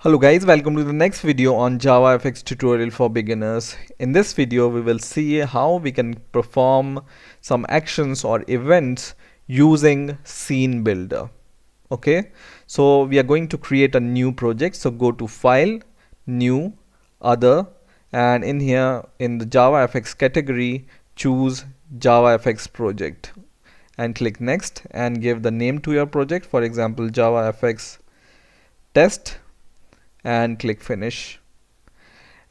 Hello guys, welcome to the next video on JavaFX tutorial for beginners. In this video, we will see how we can perform some actions or events using scene builder. Okay, so we are going to create a new project. So go to File, New, Other, and in here in the JavaFX category, choose JavaFX project and click Next and give the name to your project. For example, JavaFX Test, and click Finish,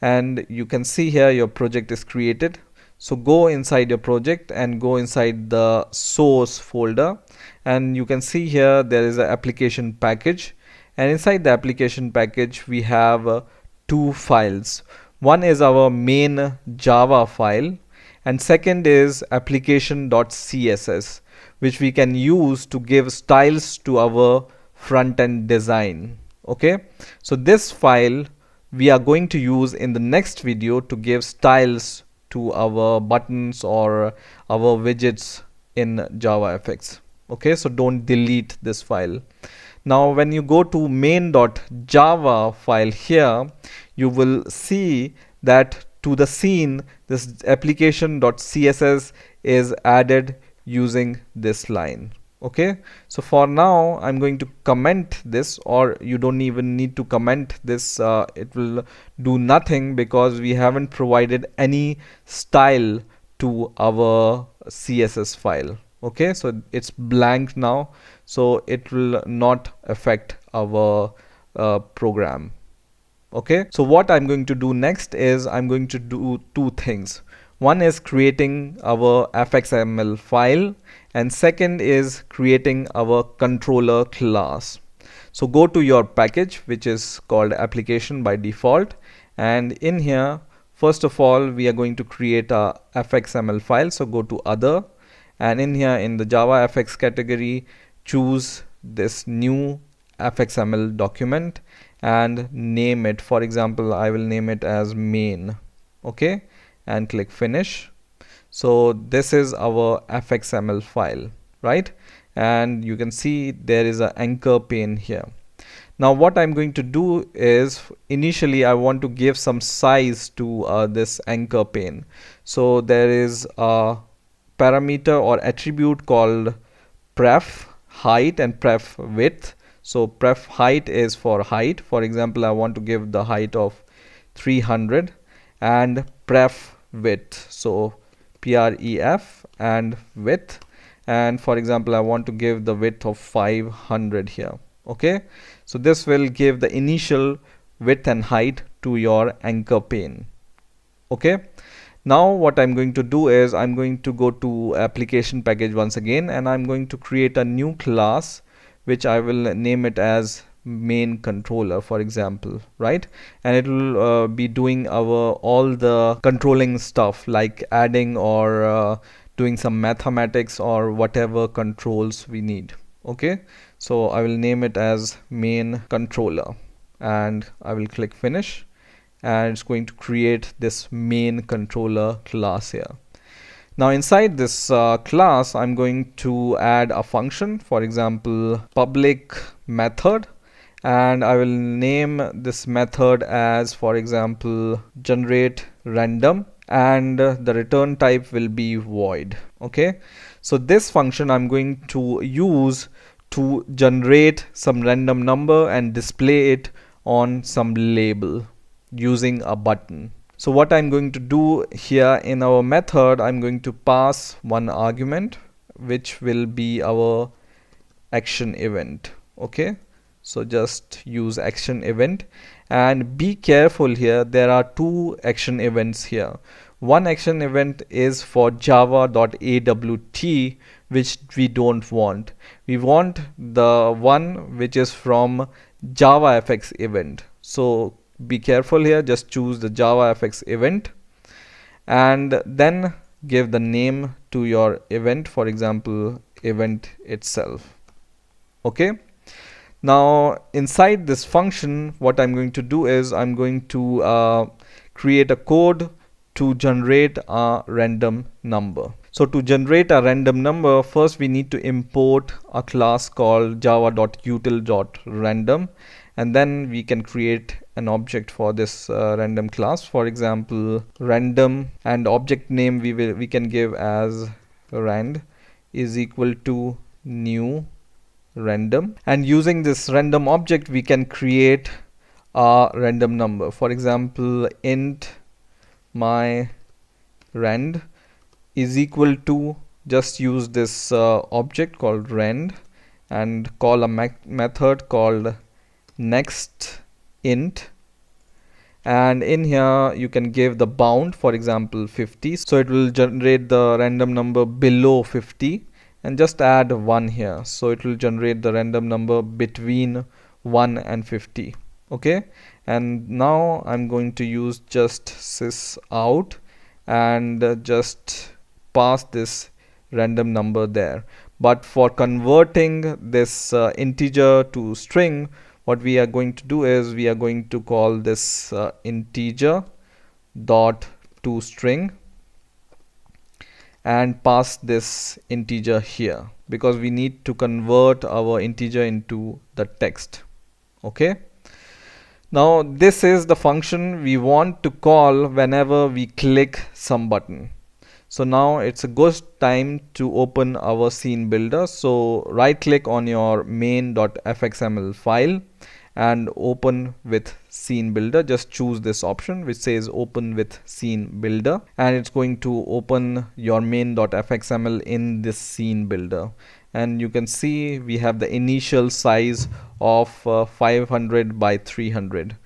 and you can see here your project is created. So go inside your project and go inside the source folder, and you can see here there is an application package, and inside the application package we have two files. One is our main Java file and second is application.css, which we can use to give styles to our front-end design. Okay, so this file we are going to use in the next video to give styles to our buttons or our widgets in JavaFX. Okay, so don't delete this file. Now when you go to main.java file here, you will see that to the scene this application.css is added using this line. Okay, so for now I'm going to comment this, or you don't even need to comment this. It will do nothing because we haven't provided any style to our CSS file. Okay, so it's blank now, so it will not affect our program. Okay, so what I'm going to do next is I'm going to do two things. One is creating our fxml file, and second is creating our controller class. So go to your package, which is called application by default, and in here first of all we are going to create a fxml file. So go to other, and in here in the JavaFX category choose this new fxml document and name it. For example, I will name it as main. Okay, and click Finish. So this is our fxml file, right? And you can see there is an anchor pane here. Now what I'm going to do is initially I want to give some size to this anchor pane. So there is a parameter or attribute called pref height and pref width. So pref height is for height. For example, I want to give the height of 300, and pref width, so pref and width, and for example I want to give the width of 500 here. Okay, so this will give the initial width and height to your anchor pane. Okay, now what I'm going to do is I'm going to go to application package once again, and I'm going to create a new class which I will name it as main controller, for example, right? And it will be doing our all the controlling stuff like adding or doing some mathematics or whatever controls we need. Okay, so I will name it as main controller, and I will click Finish, and it's going to create this main controller class here. Now inside this class I'm going to add a function, for example public method, and I will name this method as, for example, generate random, and the return type will be void. Okay, so this function I'm going to use to generate some random number and display it on some label using a button. So what I'm going to do here in our method, I'm going to pass one argument which will be our action event. Okay, so just use action event, and be careful here, there are two action events here. One action event is for java.awt, which we don't want. We want the one which is from JavaFX event. So be careful here, just choose the JavaFX event and then give the name to your event, for example event itself. Okay, now inside this function what I'm going to do is I'm going to create a code to generate a random number. So to generate a random number, first we need to import a class called java.util.random, and then we can create an object for this random class. For example, random, and object name we can give as rand is equal to new random, and using this random object we can create a random number. For example, int my rand is equal to, just use this object called rand and call a method called next int, and in here you can give the bound, for example 50, so it will generate the random number below 50, and just add 1 here, so it will generate the random number between 1 and 50. Okay, and now I'm going to use just sys out and just pass this random number there. But for converting this integer to string, what we are going to do is we are going to call this integer dot to string and pass this integer here, because we need to convert our integer into the text. Okay, now this is the function we want to call whenever we click some button. So now it's a good time to open our scene builder. So right click on your main.fxml file and open with scene builder. Just choose this option which says open with scene builder, and it's going to open your main.fxml in this scene builder. And you can see we have the initial size of 500 by 300,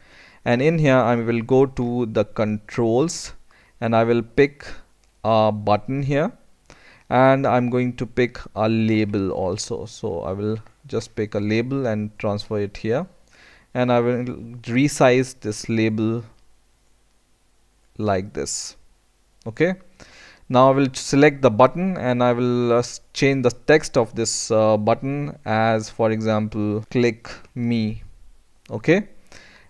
and in here I will go to the controls and I will pick a button here, and I'm going to pick a label also. So I will just pick a label and transfer it here, and I will resize this label like this. Okay, now I will select the button and I will change the text of this button as, for example, click me. Okay,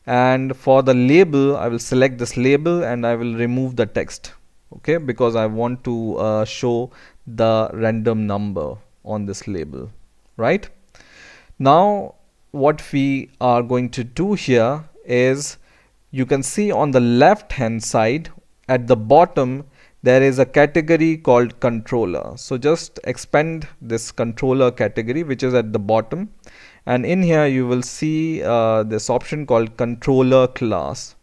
and for the label I will select this label and I will remove the text. Okay, because I want to show the random number on this label. Right, now what we are going to do here is, you can see on the left hand side at the bottom there is a category called controller. So just expand this controller category which is at the bottom, and in here you will see this option called controller class.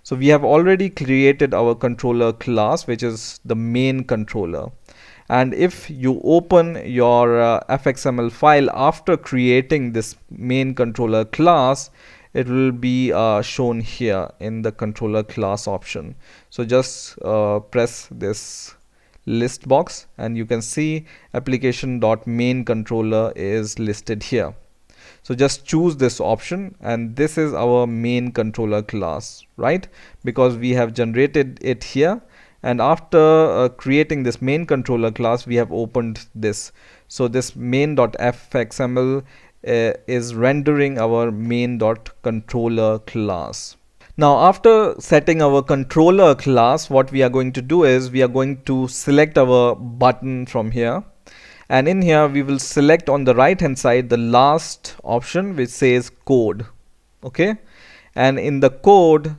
So we have already created our controller class, which is the main controller. And if you open your fxml file after creating this main controller class, it will be shown here in the controller class option. So just press this list box and you can see application.main_controller is listed here. So just choose this option, and this is our main controller class, right? Because we have generated it here, and after creating this main controller class we have opened this. So this main.fxml is rendering our main.controller class. Now after setting our controller class, what we are going to do is we are going to select our button from here, and in here we will select on the right hand side the last option which says code. Okay, and in the code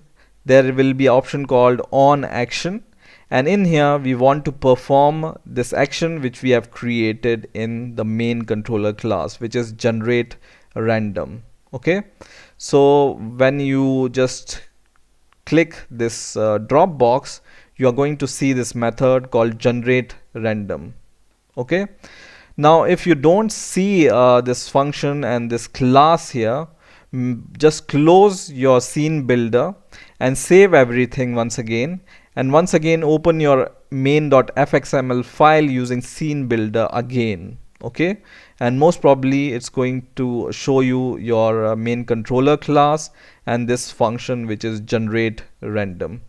there will be an option called on action, and in here we want to perform this action which we have created in the main controller class, which is generate random. Okay, so when you just click this drop box, you are going to see this method called generate random. Okay, now if you don't see this function and this class here, just close your scene builder and save everything once again, and once again open your main.fxml file using scene builder again. Okay, and most probably it's going to show you your main controller class and this function which is generate random.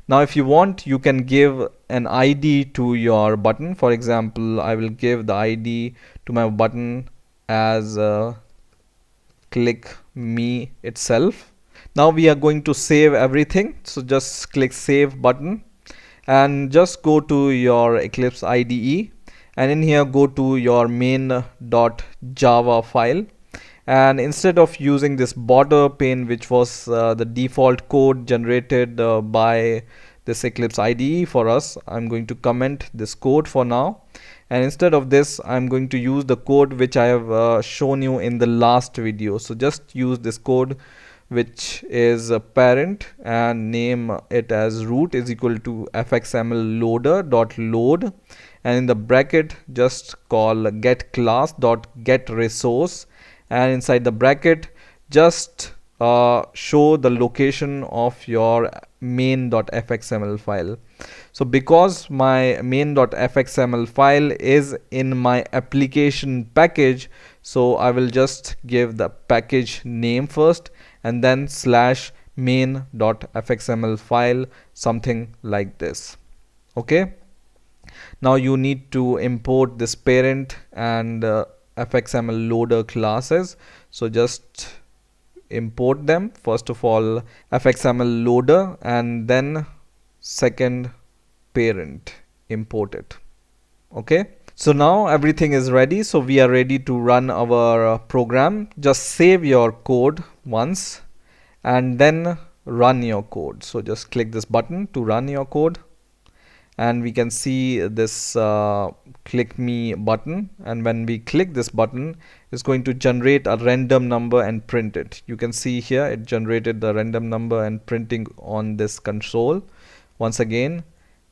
Now if you want, you can give an ID to your button. For example, I will give the ID to my button as click me itself. Now we are going to save everything, so just click save button and just go to your Eclipse IDE, and in here go to your main.java file And instead of using this border pane, which was the default code generated by this Eclipse IDE for us, I'm going to comment this code for now. And instead of this, I'm going to use the code which I have shown you in the last video. So just use this code, which is a parent, and name it as root is equal to fxml loader dot load, and in the bracket just call get class dot get resource, and inside the bracket just show the location of your main.fxml file. So because my main.fxml file is in my application package, so I will just give the package name first and then slash main.fxml file, something like this. Okay, now you need to import this parent and fxml loader classes. So just import them. First of all, fxml loader, and then second parent, import it. Okay, so now everything is ready, so we are ready to run our program. Just save your code once and then run your code. So just click this button to run your code, and we can see this click me button, and when we click this button, it's going to generate a random number and print it. You can see here it generated the random number and printing on this console. Once again,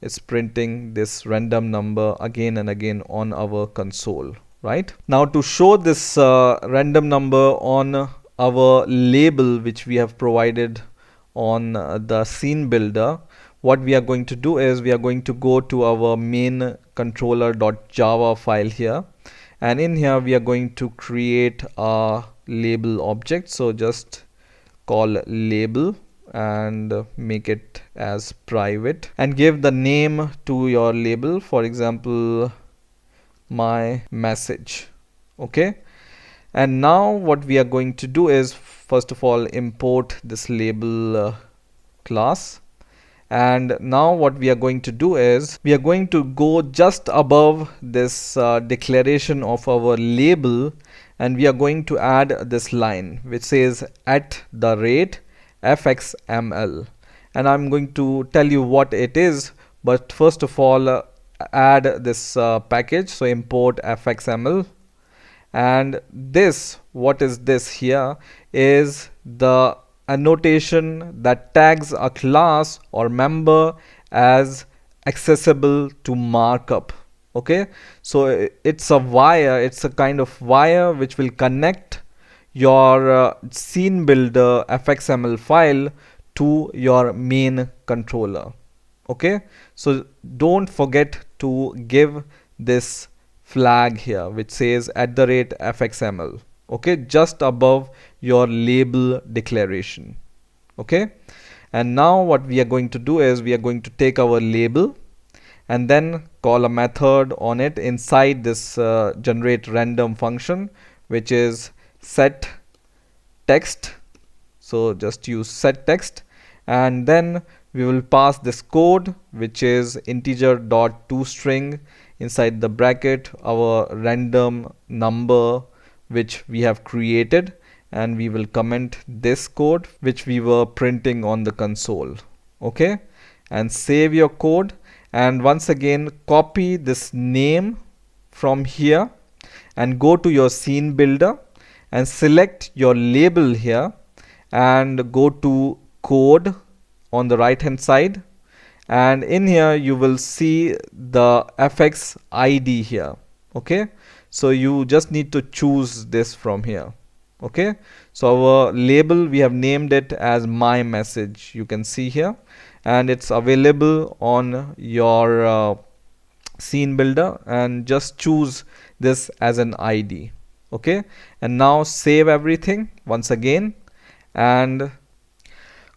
it's printing this random number again and again on our console. Right now, to show this random number on our label which we have provided on the scene builder, what we are going to do is we are going to go to our main controller.java file here, and in here we are going to create a label object. So just call label and make it as private, and give the name to your label, for example my message. Okay, and now what we are going to do is first of all import this label class. And now what we are going to do is we are going to go just above this declaration of our label, and we are going to add this line which says @fxml, and I'm going to tell you what it is, but first of all add this package. So import fxml, and this, what is this here, is the annotation that tags a class or member as accessible to markup. Okay, so it's a wire, it's a kind of wire which will connect your scene builder fxml file to your main controller. Okay, so don't forget to give this flag here which says @fxml. Okay, just above your label declaration. Okay, and now what we are going to do is we are going to take our label and then call a method on it inside this generate random function, which is set text. So just use set text, and then we will pass this code which is integer.toString inside the bracket our random number which we have created, and we will comment this code which we were printing on the console. Okay, and save your code, and once again copy this name from here and go to your scene builder and select your label here and go to code on the right hand side, and in here you will see the fx ID here. Okay, so you just need to choose this from here. Okay, so our label, we have named it as my message, you can see here, and it's available on your scene builder, and just choose this as an ID. Okay, and now save everything once again and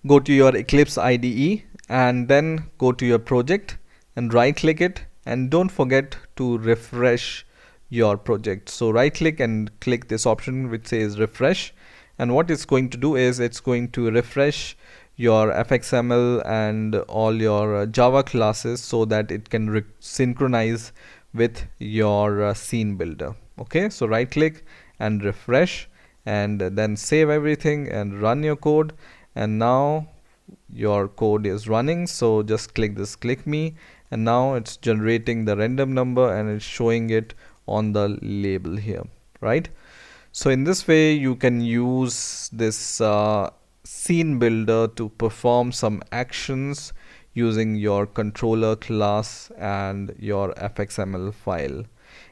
go to your Eclipse IDE, and then go to your project and right click it, and don't forget to refresh your project. So right click and click this option which says refresh, and what it's going to do is it's going to refresh your fxml and all your Java classes so that it can synchronize with your scene builder. Okay, so right click and refresh, and then save everything and run your code. And now your code is running, so just click this click me, and now it's generating the random number and it's showing it on the label here, right? So in this way you can use this scene builder to perform some actions using your controller class and your fxml file.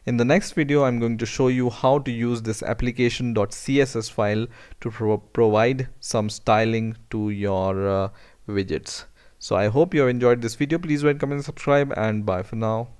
In the next video, I'm going to show you how to use this application.css file to provide some styling to your widgets. So I hope you have enjoyed this video. Please rate, comment, subscribe, and bye for now.